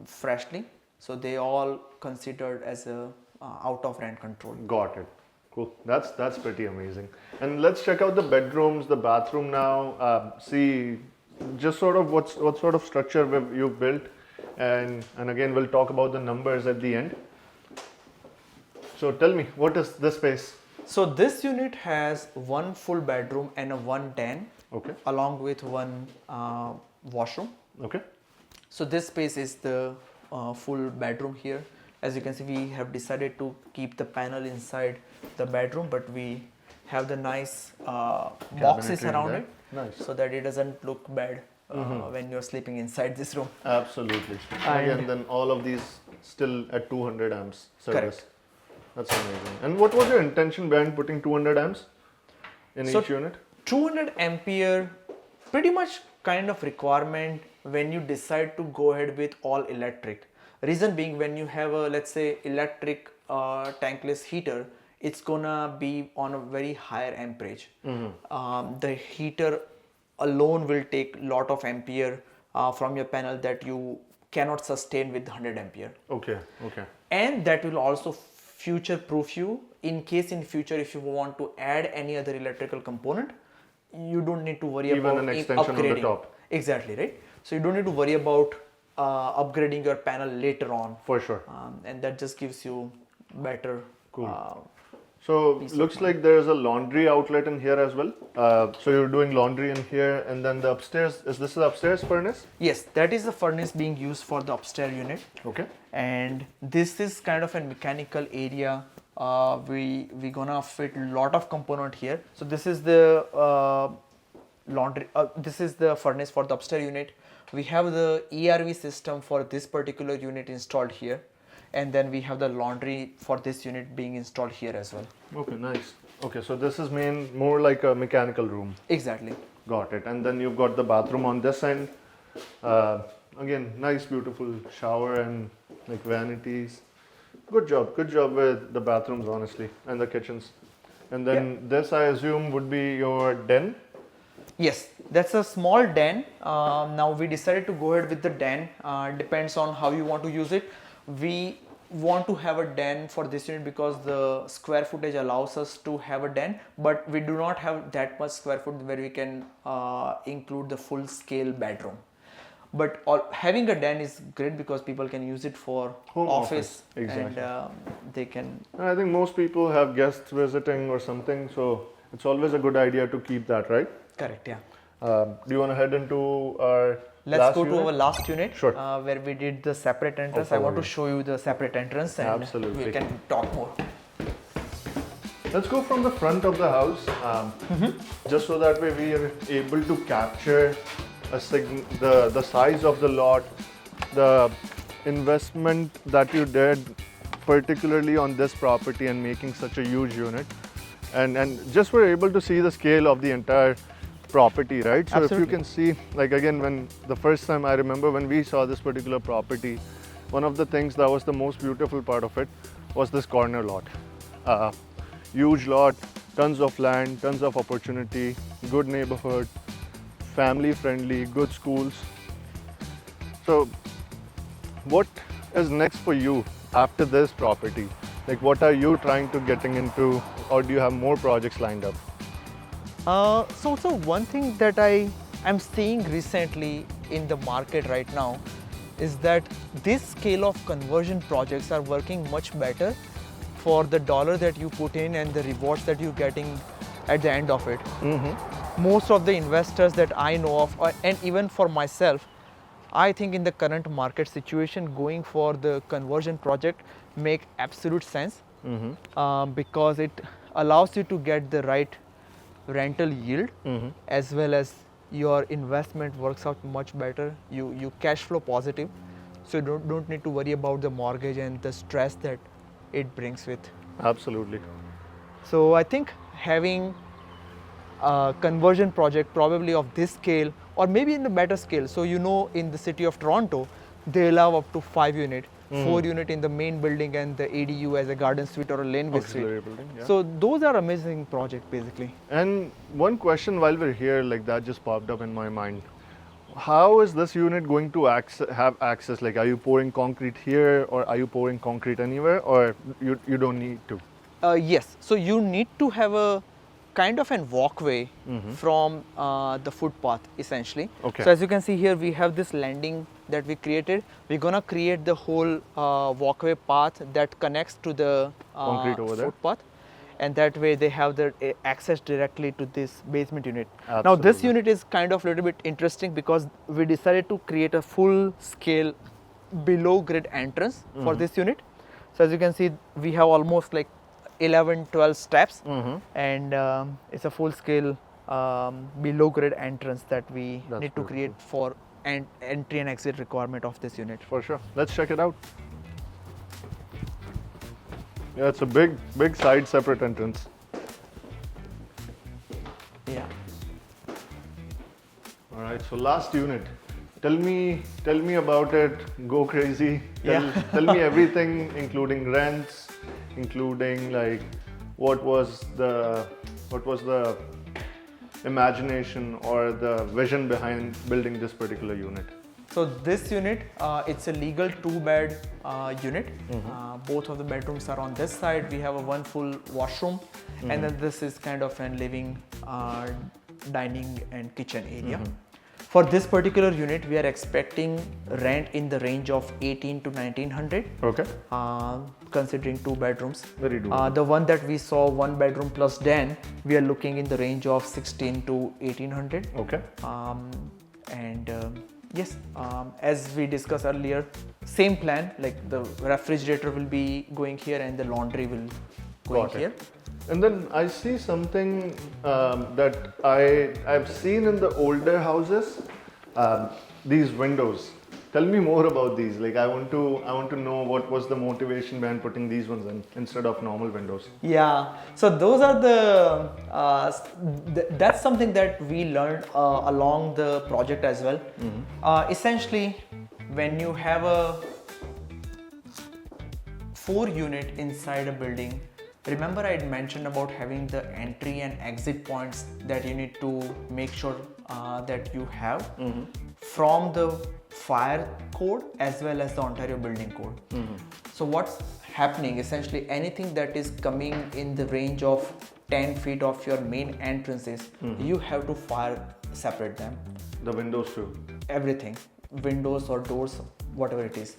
[SPEAKER 2] freshly, so they all considered as a out of rent control.
[SPEAKER 1] Got it. Cool. That's pretty amazing. And let's check out the bedrooms, the bathroom now. See, just sort of what sort of structure you've built, and again we'll talk about the numbers at the end. So tell me, what is this space?
[SPEAKER 2] So this unit has one full bedroom and a one den,
[SPEAKER 1] Okay.
[SPEAKER 2] along with one washroom.
[SPEAKER 1] Okay.
[SPEAKER 2] So this space is the full bedroom here. As you can see, we have decided to keep the panel inside the bedroom, but we have the nice boxes
[SPEAKER 1] Cabinetry in
[SPEAKER 2] around
[SPEAKER 1] there.
[SPEAKER 2] it,
[SPEAKER 1] Nice.
[SPEAKER 2] so that it doesn't look bad when you're sleeping inside this room.
[SPEAKER 1] Absolutely.
[SPEAKER 2] And-
[SPEAKER 1] Again, then all of these still at 200 amps service.
[SPEAKER 2] Correct.
[SPEAKER 1] That's amazing. And what was your intention behind putting 200 amps in
[SPEAKER 2] So-
[SPEAKER 1] each unit?
[SPEAKER 2] 200 ampere, pretty much kind of requirement when you decide to go ahead with all electric. Reason being, when you have a, let's say, electric tankless heater, it's gonna be on a very higher amperage. The heater alone will take lot of ampere from your panel that you cannot sustain with 100 ampere.
[SPEAKER 1] Okay. Okay.
[SPEAKER 2] And that will also future proof you in case in future if you want to add any other electrical component, you don't need to worry
[SPEAKER 1] Even
[SPEAKER 2] about
[SPEAKER 1] an extension on the
[SPEAKER 2] upgrading.
[SPEAKER 1] top.
[SPEAKER 2] Exactly, right? So you don't need to worry about upgrading your panel later on,
[SPEAKER 1] For sure.
[SPEAKER 2] and that just gives you better.
[SPEAKER 1] Cool. So looks like there's a laundry outlet in here as well. So you're doing laundry in here, and then the upstairs, is this the upstairs furnace?
[SPEAKER 2] Yes, that is the furnace being used for the upstairs unit,
[SPEAKER 1] Okay.
[SPEAKER 2] and this is kind of a mechanical area. We gonna fit lot of component here. So this is the laundry. This is the furnace for the upstairs unit. We have the ERV system for this particular unit installed here, and then we have the laundry for this unit being installed here as well.
[SPEAKER 1] Okay, nice. Okay, so this is more like a mechanical room.
[SPEAKER 2] Exactly.
[SPEAKER 1] Got it. And then you've got the bathroom on this end. Again, nice, beautiful shower and like vanities. Good job with the bathrooms, honestly, and the kitchens. And then this, I assume, would be your den.
[SPEAKER 2] Yes, that's a small den. Now we decided to go ahead with the den. Depends on how you want to use it. We want to have a den for this unit because the square footage allows us to have a den, but we do not have that much square foot where we can include the full scale bedroom. But having a den is great because people can use it for
[SPEAKER 1] Home office,
[SPEAKER 2] and
[SPEAKER 1] exactly.
[SPEAKER 2] they can.
[SPEAKER 1] I think most people have guests visiting or something, so it's always a good idea to keep that, right?
[SPEAKER 2] Correct, yeah.
[SPEAKER 1] Do you want to head into our
[SPEAKER 2] Let's
[SPEAKER 1] last
[SPEAKER 2] go
[SPEAKER 1] unit?
[SPEAKER 2] to our last unit,
[SPEAKER 1] Sure.
[SPEAKER 2] where we did the separate entrance. I
[SPEAKER 1] follow
[SPEAKER 2] want to
[SPEAKER 1] you.
[SPEAKER 2] show you the separate entrance, and
[SPEAKER 1] Absolutely.
[SPEAKER 2] we can talk more.
[SPEAKER 1] Let's go from the front of the house, just so that way we are able to capture the size of the lot, the investment that you did, particularly on this property and making such a huge unit, and just we're able to see the scale of the entire property, right? So if you
[SPEAKER 2] Absolutely.
[SPEAKER 1] can see, like again, when the first time I remember when we saw this particular property, one of the things that was the most beautiful part of it was this corner lot. Huge lot, tons of land, tons of opportunity, good neighborhood, family friendly, good schools. So what is next for you after this property? Like what are you trying to getting into, or do you have more projects lined up?
[SPEAKER 2] So one thing that I am seeing recently in the market right now is that this scale of conversion projects are working much better for the dollar that you put in and the rewards that you're getting at the end of it. Most of the investors that I know of, and even for myself, I think in the current market situation, going for the conversion project make absolute sense because it allows you to get the right rental yield as well as your investment works out much better. You cash flow positive, so you don't need to worry about the mortgage and the stress that it brings with.
[SPEAKER 1] Absolutely.
[SPEAKER 2] So I think having a conversion project probably of this scale or maybe in the better scale. So in the city of Toronto, they allow up to 5 unit, 4 unit in the main building and the ADU as a garden suite or a laneway suite.
[SPEAKER 1] Auxiliary building, yeah.
[SPEAKER 2] So those are amazing projects basically.
[SPEAKER 1] And one question while we're here, like that just popped up in my mind. How is this unit going to have access? Like, are you pouring concrete here, or are you pouring concrete anywhere, or you don't need to?
[SPEAKER 2] Yes, so you need to have a kind of an walkway from the footpath essentially.
[SPEAKER 1] Okay.
[SPEAKER 2] So as you can see here, we have this landing that we created. We're gonna create the whole walkway path that connects to the
[SPEAKER 1] Concrete over there.
[SPEAKER 2] footpath, and that way they have the access directly to this basement unit. Now this
[SPEAKER 1] Absolutely.
[SPEAKER 2] unit is kind of a little bit interesting because we decided to create a full scale below grade entrance for this unit. So as you can see, we have almost like 11-12 steps, and it's a full scale below grade entrance that we
[SPEAKER 1] That's
[SPEAKER 2] need to create for entry and exit requirement of this unit.
[SPEAKER 1] For sure. Let's check it out. Yeah, it's a big side separate entrance.
[SPEAKER 2] Yeah.
[SPEAKER 1] All right. So last unit. Tell me about it. Go crazy. Tell me everything, including rents, including like what was the imagination or the vision behind building this particular unit.
[SPEAKER 2] So this unit, it's a legal 2-bed unit. Both of the bedrooms are on this side. We have a one full washroom, and then this is kind of a living, dining and kitchen area. For this particular unit, we are expecting rent in the range of 18 to 1900.
[SPEAKER 1] Okay.
[SPEAKER 2] Considering 2 bedrooms.
[SPEAKER 1] Very doable.
[SPEAKER 2] The one that we saw, 1 bedroom plus den, we are looking in the range of 16 to 1800.
[SPEAKER 1] Okay.
[SPEAKER 2] Yes, as we discussed earlier, same plan, like the refrigerator will be going here and the laundry will go
[SPEAKER 1] Got it.
[SPEAKER 2] here.
[SPEAKER 1] And then I see something that I've seen in the older houses. These windows. Tell me more about these. Like I want to know what was the motivation behind putting these ones in instead of normal windows.
[SPEAKER 2] Yeah, so those are that's something that we learned along the project as well. Essentially, when you have a 4 unit inside a building, remember I had mentioned about having the entry and exit points that you need to make sure that you have from the fire code as well as the Ontario building code. So what's happening, essentially anything that is coming in the range of 10 feet of your main entrances, you have to fire separate them.
[SPEAKER 1] The windows too.
[SPEAKER 2] Everything, windows or doors, whatever it is,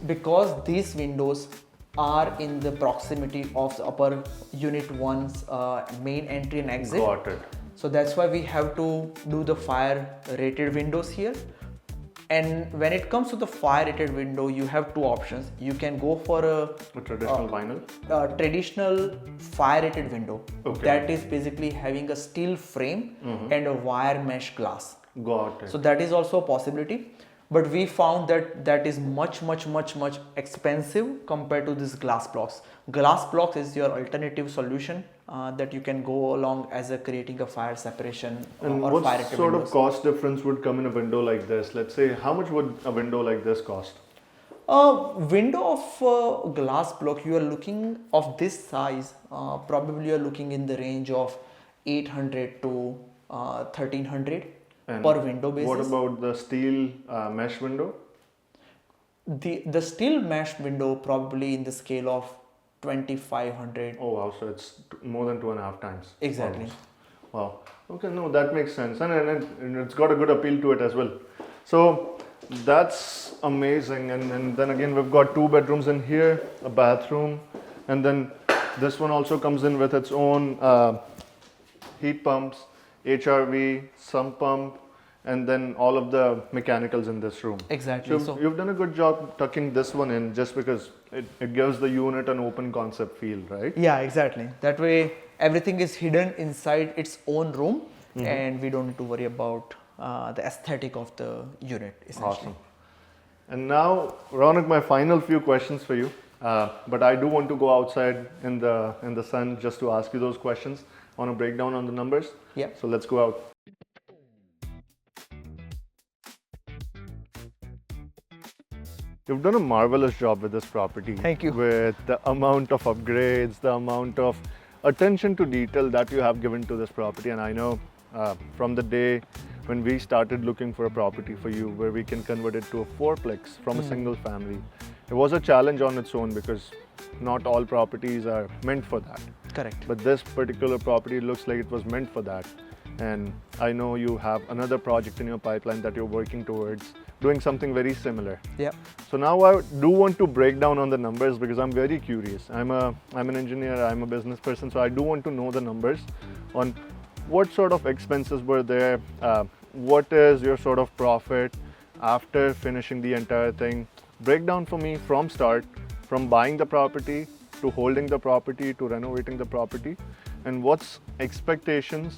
[SPEAKER 2] because these windows are in the proximity of the upper unit 1's main entry and exit.
[SPEAKER 1] Got it.
[SPEAKER 2] So that's why we have to do the fire rated windows here. And when it comes to the fire rated window, you have 2 options. You can go for a
[SPEAKER 1] traditional vinyl.
[SPEAKER 2] Traditional fire rated window.
[SPEAKER 1] Okay.
[SPEAKER 2] That is basically having a steel frame and a wire mesh glass.
[SPEAKER 1] Got it.
[SPEAKER 2] So that is also a possibility. But we found that that is much expensive compared to this glass blocks. Glass blocks is your alternative solution that you can go along as a creating a fire separation
[SPEAKER 1] And
[SPEAKER 2] or
[SPEAKER 1] what
[SPEAKER 2] fire rated
[SPEAKER 1] sort
[SPEAKER 2] windows.
[SPEAKER 1] of cost difference would come in a window like this? Let's say, how much would a window like this cost?
[SPEAKER 2] A window of glass block, you are looking of this size, probably you are looking in the range of 800 to 1300
[SPEAKER 1] And
[SPEAKER 2] per window basis.
[SPEAKER 1] what about the steel mesh window?
[SPEAKER 2] The steel mesh window probably in the scale of 2500.
[SPEAKER 1] Oh wow, so it's more than 2.5 times.
[SPEAKER 2] Exactly.
[SPEAKER 1] Almost. Wow. Okay, no, that makes sense, and it's got a good appeal to it as well. So that's amazing. And then again, we've got 2 bedrooms in here, a bathroom, and then this one also comes in with its own heat pumps, HRV, sump pump, and then all of the mechanicals in this room.
[SPEAKER 2] Exactly.
[SPEAKER 1] So you've done a good job tucking this one in, just because it gives the unit an open concept feel, right?
[SPEAKER 2] Yeah, exactly. That way everything is hidden inside its own room, and we don't need to worry about the aesthetic of the unit essentially.
[SPEAKER 1] Awesome. And now, Ronak, my final few questions for you. But I do want to go outside in the sun just to ask you those questions on a breakdown on the numbers.
[SPEAKER 2] Yeah.
[SPEAKER 1] So let's go out. You've done a marvelous job with this property.
[SPEAKER 2] Thank you.
[SPEAKER 1] With the amount of upgrades, the amount of attention to detail that you have given to this property. And I know from the day when we started looking for a property for you where we can convert it to a fourplex from a single family, it was a challenge on its own because not all properties are meant for that.
[SPEAKER 2] Correct.
[SPEAKER 1] But this particular property looks like it was meant for that. And I know you have another project in your pipeline that you're working towards doing something very similar.
[SPEAKER 2] Yeah.
[SPEAKER 1] So now I do want to break down on the numbers because I'm very curious. I'm an engineer, I'm a business person, so I do want to know the numbers on what sort of expenses were there, what is your sort of profit after finishing the entire thing. Break down for me from start, from buying the property to holding the property to renovating the property, and what's expectations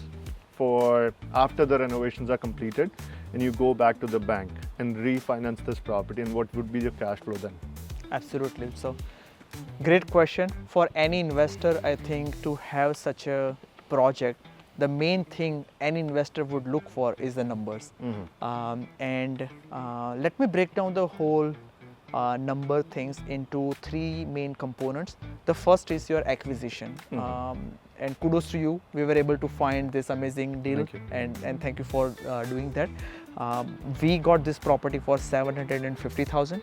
[SPEAKER 1] for after the renovations are completed and you go back to the bank and refinance this property, and what would be the cash flow then?
[SPEAKER 2] Absolutely. So, great question. For any investor, I think to have such a project, the main thing any investor would look for is the numbers. Let me break down the whole number things into 3 main components. The first is your acquisition. And kudos to you, we were able to find this amazing deal.
[SPEAKER 1] Thank you.
[SPEAKER 2] And thank you for doing that. We got this property for 750,000,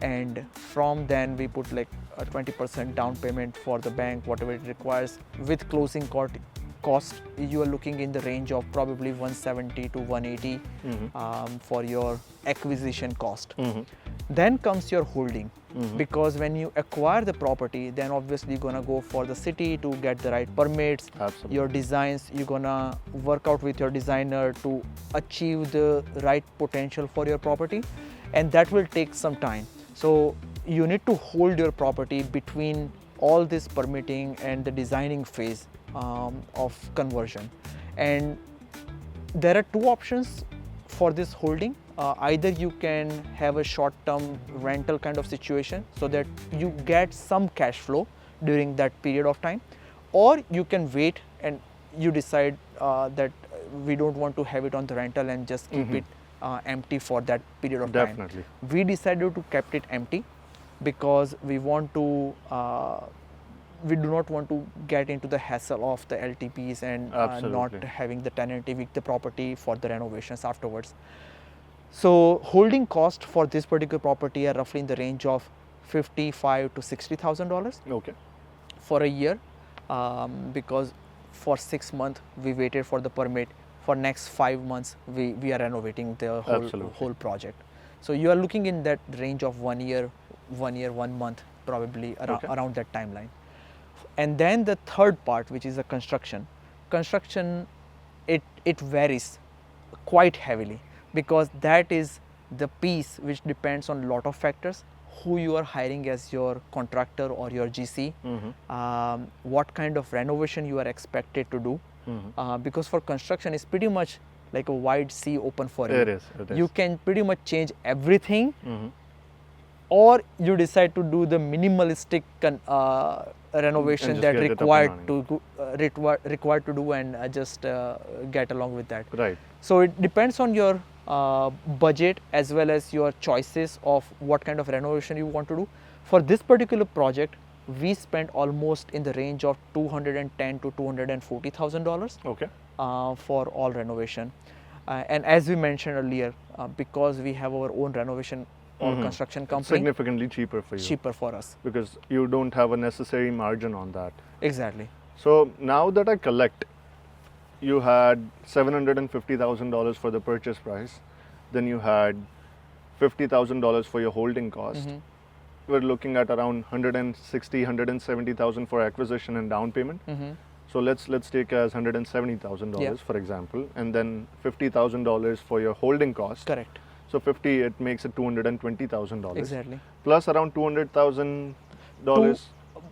[SPEAKER 2] and from then we put like a 20% down payment for the bank, whatever it requires. With closing cost, you are looking in the range of probably 170 to 180 for your acquisition cost. Then comes your holding, because when you acquire the property, then obviously you're gonna go for the city to get the right permits.
[SPEAKER 1] Absolutely.
[SPEAKER 2] Your designs, you're gonna work out with your designer to achieve the right potential for your property, and that will take some time. So you need to hold your property between all this permitting and the designing phase of conversion. And there are 2 options for this holding. Either you can have a short-term rental kind of situation so that you get some cash flow during that period of time, or you can wait and you decide that we don't want to have it on the rental and just keep it empty for that period of time.
[SPEAKER 1] Definitely.
[SPEAKER 2] We decided to keep it empty because we want to we do not want to get into the hassle of the LTPs and not having the tenant evict the property for the renovations afterwards. So holding cost for this particular property are roughly in the range of $55,000 to $60,000
[SPEAKER 1] Okay.
[SPEAKER 2] for a year, because for 6 months we waited for the permit. For next 5 months we are renovating the whole project. So you are looking in that range of 1 year, 1 month probably around that timeline. And then the third part, which is the construction. Construction, it varies quite heavily, because that is the piece which depends on a lot of factors. Who you are hiring as your contractor or your GC, what kind of renovation you are expected to do, because for construction it's pretty much like a wide sea open for you.
[SPEAKER 1] It is.
[SPEAKER 2] You can pretty much change everything,
[SPEAKER 1] Mhm.
[SPEAKER 2] or you decide to do the minimalistic renovation
[SPEAKER 1] just
[SPEAKER 2] that
[SPEAKER 1] get it up and
[SPEAKER 2] required
[SPEAKER 1] running.
[SPEAKER 2] to required to do, and just get along with that.
[SPEAKER 1] Right.
[SPEAKER 2] So it depends on your budget as well as your choices of what kind of renovation you want to do. For this particular project, we spent almost in the range of $210 to $240,000
[SPEAKER 1] Okay.
[SPEAKER 2] for all renovation. And as we mentioned earlier, because we have our own renovation or construction company,
[SPEAKER 1] Significantly cheaper for you.
[SPEAKER 2] cheaper for us.
[SPEAKER 1] Because you don't have a necessary margin on that.
[SPEAKER 2] Exactly.
[SPEAKER 1] So now that I collect, you had $750,000 for the purchase price, then you had $50,000 for your holding cost. We're looking at around 160, 170,000 for acquisition and down payment. So let's take as $170,000
[SPEAKER 2] Yeah.
[SPEAKER 1] for example, and then $50,000 for your holding cost.
[SPEAKER 2] Correct.
[SPEAKER 1] So 50, it makes it $220,000.
[SPEAKER 2] Exactly.
[SPEAKER 1] Plus around $200,000.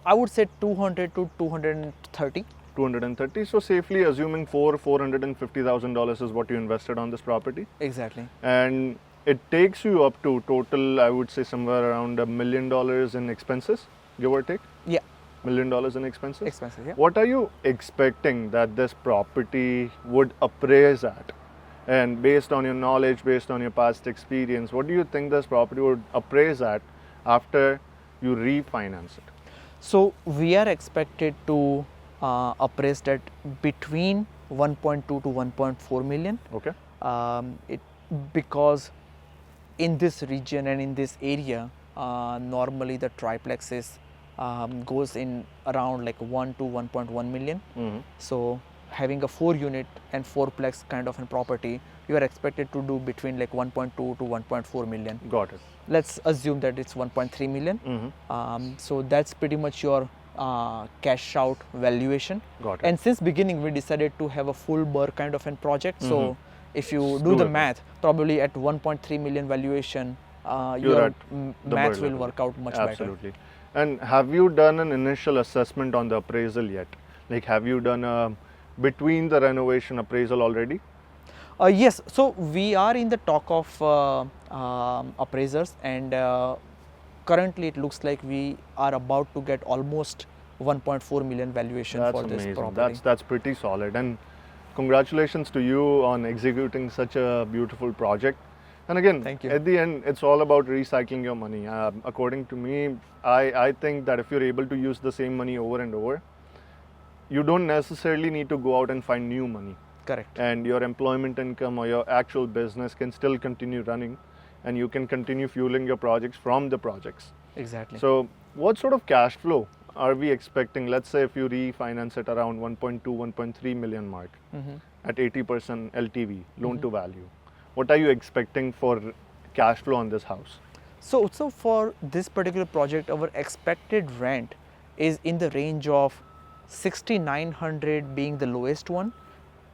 [SPEAKER 2] I would say 200 to 230.
[SPEAKER 1] 230. So safely assuming $450,000 is what you invested on this property,
[SPEAKER 2] Exactly.
[SPEAKER 1] and it takes you up to total, I would say somewhere around $1 million in expenses, give or take.
[SPEAKER 2] Yeah.
[SPEAKER 1] $1 million in expenses.
[SPEAKER 2] Expensive. Yeah.
[SPEAKER 1] What are you expecting that this property would appraise at? And based on your knowledge, based on your past experience, what do you think this property would appraise at after you refinance it?
[SPEAKER 2] So we are expected to appraise that between 1.2 to 1.4 million.
[SPEAKER 1] Okay.
[SPEAKER 2] Because in this region and in this area, normally the triplexes goes in around like 1 to 1.1 million. So having a 4-unit and 4-plex kind of a property, you are expected to do between like 1.2 to 1.4 million.
[SPEAKER 1] Got it.
[SPEAKER 2] Let's assume that it's 1.3 million. So that's pretty much your cash out valuation.
[SPEAKER 1] Got it.
[SPEAKER 2] And since beginning, we decided to have a full BRRRR kind of a project. So if you do the
[SPEAKER 1] doable.
[SPEAKER 2] math, probably at 1.3 million valuation,
[SPEAKER 1] You're
[SPEAKER 2] your
[SPEAKER 1] at the
[SPEAKER 2] math
[SPEAKER 1] BRRRR
[SPEAKER 2] will
[SPEAKER 1] level.
[SPEAKER 2] work out much better.
[SPEAKER 1] Absolutely. And have you done an initial assessment on the appraisal yet? Like, have you done a between the renovation appraisal already?
[SPEAKER 2] Yes, so we are in the talk of appraisers, and currently it looks like we are about to get almost 1.4 million valuation
[SPEAKER 1] That's
[SPEAKER 2] for
[SPEAKER 1] amazing.
[SPEAKER 2] this property.
[SPEAKER 1] That's pretty solid. And congratulations to you on executing such a beautiful project. And again,
[SPEAKER 2] Thank you.
[SPEAKER 1] at the end, it's all about recycling your money. According to me, I think that if you're able to use the same money over and over, you don't necessarily need to go out and find new money.
[SPEAKER 2] Correct.
[SPEAKER 1] And your employment income or your actual business can still continue running, and you can continue fueling your projects from the projects.
[SPEAKER 2] Exactly.
[SPEAKER 1] So what sort of cash flow are we expecting? Let's say if you refinance it around 1.2, 1.3 million mark at 80% LTV, loan to value. What are you expecting for cash flow on this house?
[SPEAKER 2] So for this particular project, our expected rent is in the range of 6,900 being the lowest one,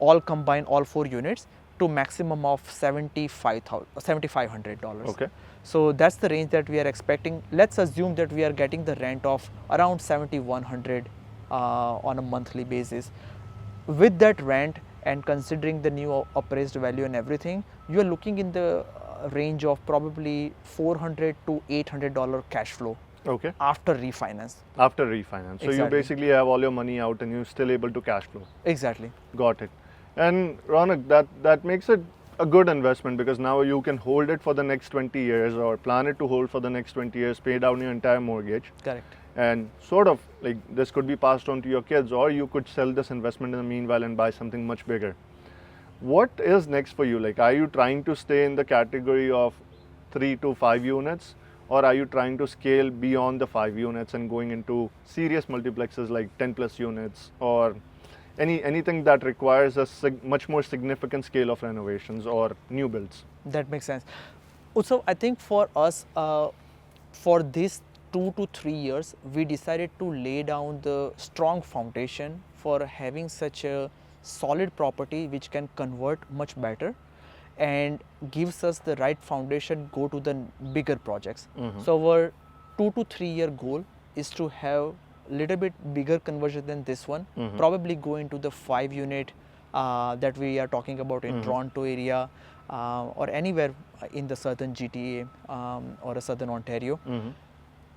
[SPEAKER 2] all combined, all 4 units, to maximum of $7,500.
[SPEAKER 1] Okay.
[SPEAKER 2] So that's the range that we are expecting. Let's assume that we are getting the rent of around 7,100 on a monthly basis. With that rent and considering the new appraised value and everything, you are looking in the range of probably $400 to $800 cash flow.
[SPEAKER 1] Okay.
[SPEAKER 2] After refinance.
[SPEAKER 1] After refinance. So you
[SPEAKER 2] Exactly.
[SPEAKER 1] basically have all your money out and you're still able to cash flow.
[SPEAKER 2] Exactly.
[SPEAKER 1] Got it. And Ronak, that makes it a good investment because now you can hold it for the next 20 years or plan it to hold for the next 20 years, pay down your entire mortgage.
[SPEAKER 2] Correct.
[SPEAKER 1] And sort of like this could be passed on to your kids, or you could sell this investment in the meanwhile and buy something much bigger. What is next for you? Like, are you trying to stay in the category of 3 to 5 units, or are you trying to scale beyond the 5 units and going into serious multiplexes like 10 plus units, or anything that requires a much more significant scale of renovations or new builds?
[SPEAKER 2] That makes sense. Also, I think for us, for these 2 to 3 years, we decided to lay down the strong foundation for having such a solid property which can convert much better and gives us the right foundation go to the bigger projects. So our 2 to 3 year goal is to have little bit bigger conversion than this one, probably go into the 5 unit that we are talking about in Toronto area or anywhere in the southern GTA or a southern Ontario.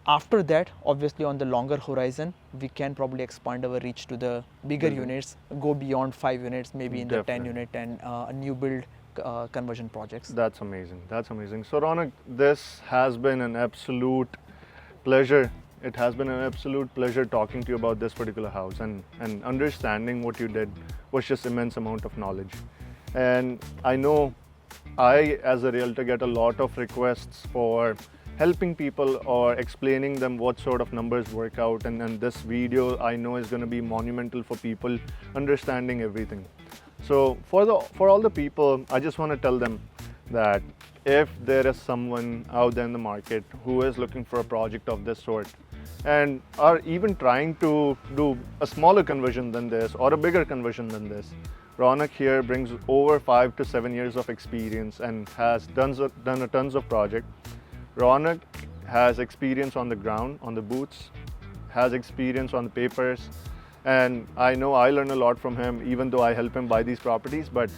[SPEAKER 2] After that, obviously on the longer horizon, we can probably expand our reach to the bigger units, go beyond 5 units, maybe in the 10 unit and new build conversion projects.
[SPEAKER 1] That's amazing. That's amazing. So Ronak, this has been an absolute pleasure. It has been an absolute pleasure talking to you about this particular house, and understanding what you did was just immense amount of knowledge. And I know I, as a realtor, get a lot of requests for helping people or explaining them what sort of numbers work out, and this video I know is going to be monumental for people understanding everything. So for all the people, I just want to tell them that if there is someone out there in the market who is looking for a project of this sort and are even trying to do a smaller conversion than this or a bigger conversion than this, Ronak here brings over 5 to 7 years of experience and has done a tons of projects. Ronak has experience on the ground, on the boots, has experience on the papers, and I know I learn a lot from him even though I help him buy these properties. But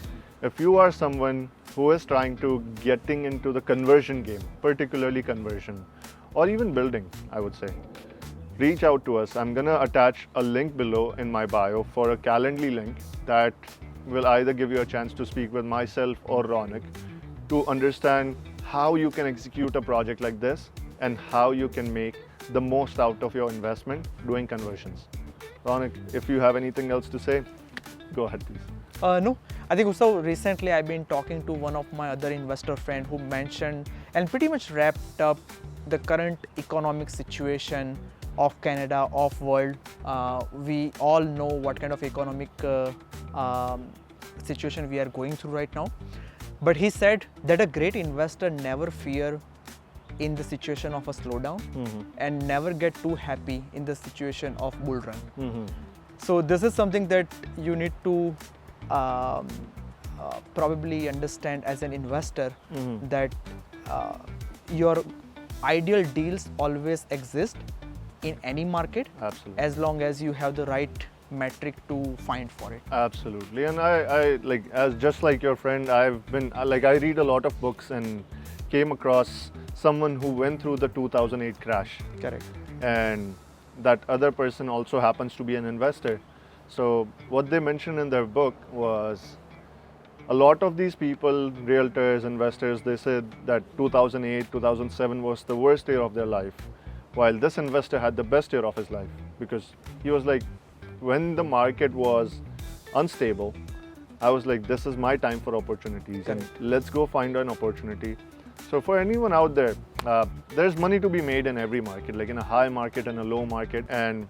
[SPEAKER 1] if you are someone who is trying to getting into the conversion game, particularly conversion or even building, I would say, reach out to us. I'm gonna attach a link below in my bio for a Calendly link that will either give you a chance to speak with myself or Ronak to understand how you can execute a project like this and how you can make the most out of your investment doing conversions. Ronak, if you have anything else to say, go ahead please.
[SPEAKER 2] No, I think also recently I've been talking to one of my other investor friend who mentioned and pretty much wrapped up the current economic situation of Canada, of world. We all know what kind of economic situation we are going through right now. But he said that a great investor never fear in the situation of a slowdown and never get too happy in the situation of bull run. So this is something that you need to probably understand as an investor, that your ideal deals always exist in any market.
[SPEAKER 1] Absolutely.
[SPEAKER 2] As long as you have the right metric to find for it.
[SPEAKER 1] Absolutely. And I like, as just like your friend, I've been like, I read a lot of books and came across someone who went through the 2008 crash.
[SPEAKER 2] Correct.
[SPEAKER 1] And that other person also happens to be an investor. So what they mentioned in their book was a lot of these people, realtors, investors, they said that 2008, 2007 was the worst year of their life, while this investor had the best year of his life, because he was like, when the market was unstable, I was like, this is my time for opportunities and let's go find an opportunity. So for anyone out there, there's money to be made in every market, like in a high market and a low market. And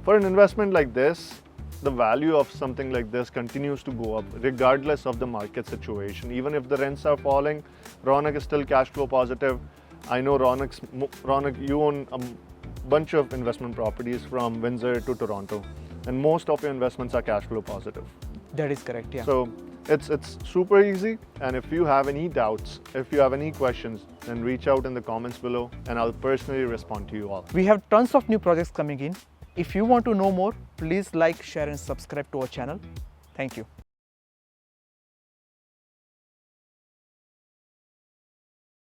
[SPEAKER 1] for an investment like this, the value of something like this continues to go up regardless of the market situation. Even if the rents are falling, Ronak is still cash flow positive. I know Ronak, you own a bunch of investment properties from Windsor to Toronto, and most of your investments are cash flow positive.
[SPEAKER 2] That is correct, yeah.
[SPEAKER 1] So it's super easy, and if you have any doubts, if you have any questions, then reach out in the comments below and I'll personally respond to you all.
[SPEAKER 2] We have tons of new projects coming in. If you want to know more, please like, share and subscribe to our channel. Thank you.